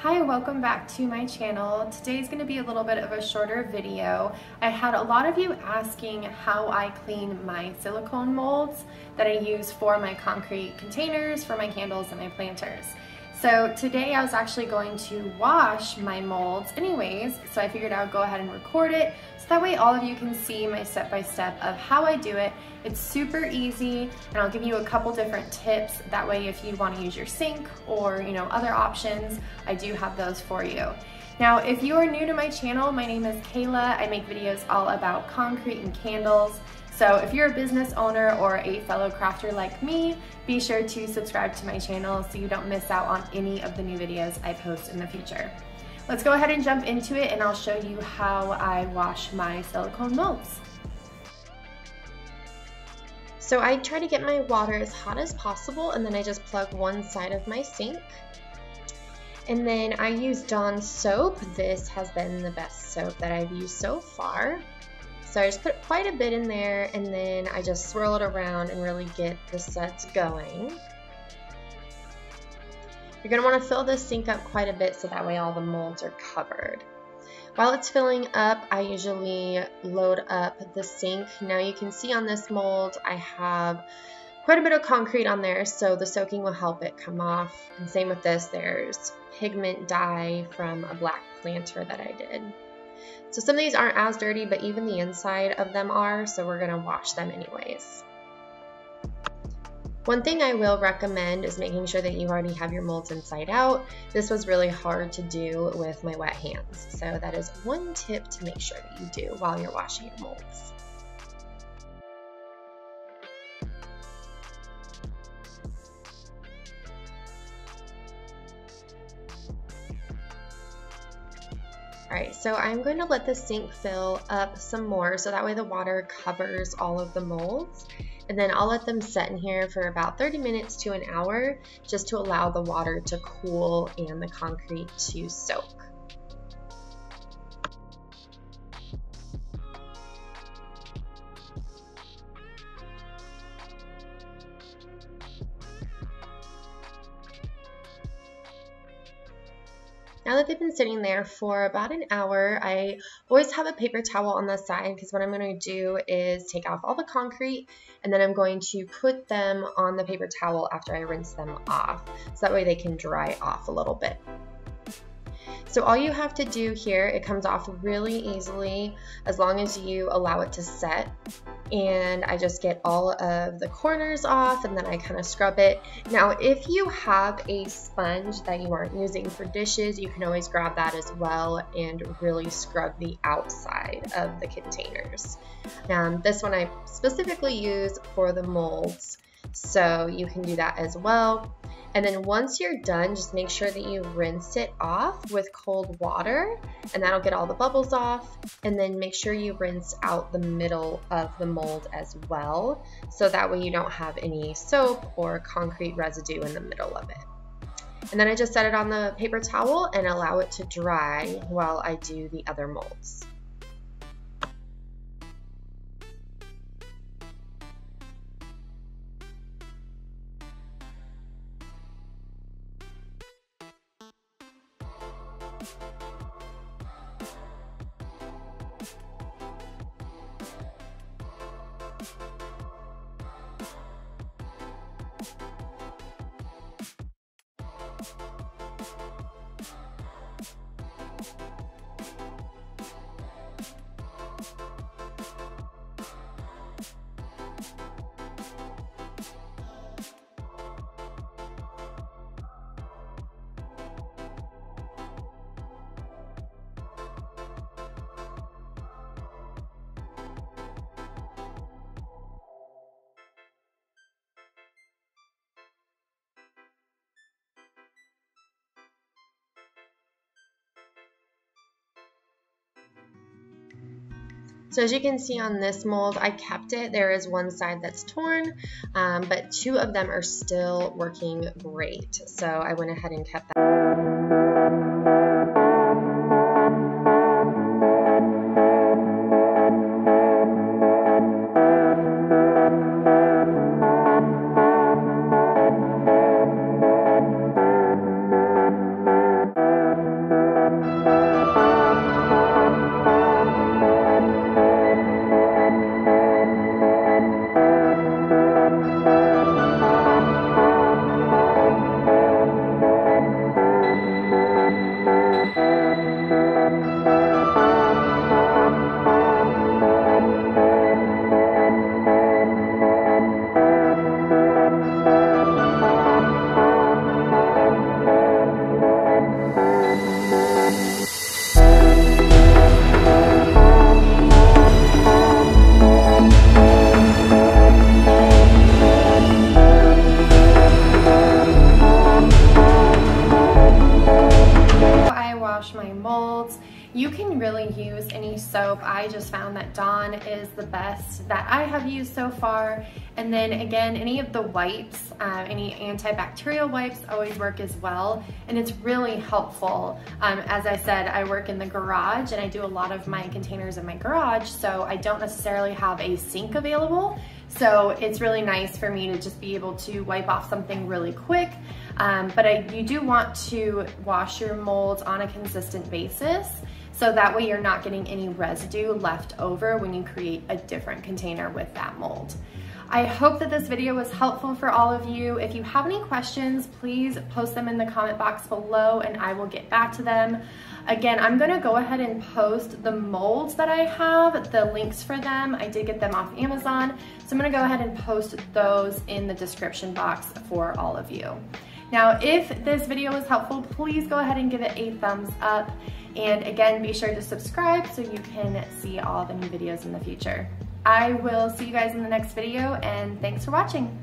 Hi, welcome back to my channel. Today's going to be a little bit of a shorter video. I had a lot of you asking how I clean my silicone molds that I use for my concrete containers, for my candles, and my planters. So today I was actually going to wash my molds anyways, so I figured I would go ahead and record it so that way all of you can see my step-by-step of how I do it. It's super easy, and I'll give you a couple different tips. That way if you want to use your sink or other options, I do have those for you. Now, if you are new to my channel, my name is Kayla. I make videos all about concrete and candles. So if you're a business owner or a fellow crafter like me, be sure to subscribe to my channel so you don't miss out on any of the new videos I post in the future. Let's go ahead and jump into it, and I'll show you how I wash my silicone molds. So I try to get my water as hot as possible, and then I just plug one side of my sink. And then I use Dawn soap. This has been the best soap that I've used so far. So I just put quite a bit in there, and then I just swirl it around and really get the suds going. You're going to want to fill this sink up quite a bit so that way all the molds are covered. While it's filling up, I usually load up the sink. Now you can see on this mold I have quite a bit of concrete on there, so the soaking will help it come off. And same with this, there's pigment dye from a black planter that I did. So some of these aren't as dirty, but even the inside of them are, so we're going to wash them anyways. One thing I will recommend is making sure that you already have your molds inside out. This was really hard to do with my wet hands, so that is one tip to make sure that you do while you're washing your molds. Alright, so I'm going to let the sink fill up some more so that way the water covers all of the molds. And then I'll let them set in here for about 30 minutes to an hour just to allow the water to cool and the concrete to soak. Now that they've been sitting there for about an hour, I always have a paper towel on the side because what I'm going to do is take off all the concrete, and then I'm going to put them on the paper towel after I rinse them off, so that way they can dry off a little bit. So all you have to do here, it comes off really easily as long as you allow it to set. And I just get all of the corners off, and then I kind of scrub it. Now, if you have a sponge that you aren't using for dishes, you can always grab that as well and really scrub the outside of the containers. This one I specifically use for the molds, so you can do that as well. And then once you're done, just make sure that you rinse it off with cold water, and that'll get all the bubbles off. And then make sure you rinse out the middle of the mold as well, so that way you don't have any soap or concrete residue in the middle of it. And then I just set it on the paper towel and allow it to dry while I do the other molds. So as you can see on this mold, I kept it. There is one side that's torn, but two of them are still working great. So I went ahead and kept that. You can really use any soap. I just found that Dawn is the best that I have used so far. And then again, any of the wipes, any antibacterial wipes always work as well. And it's really helpful. As I said, I work in the garage and I do a lot of my containers in my garage, so I don't necessarily have a sink available. So it's really nice for me to just be able to wipe off something really quick. But you do want to wash your molds on a consistent basis, so that way you're not getting any residue left over when you create a different container with that mold. I hope that this video was helpful for all of you. If you have any questions, please post them in the comment box below and I will get back to them. Again, I'm gonna go ahead and post the molds that I have, the links for them. I did get them off Amazon, so I'm gonna go ahead and post those in the description box for all of you. Now, if this video was helpful, please go ahead and give it a thumbs up. And again, be sure to subscribe so you can see all the new videos in the future. I will see you guys in the next video, and thanks for watching.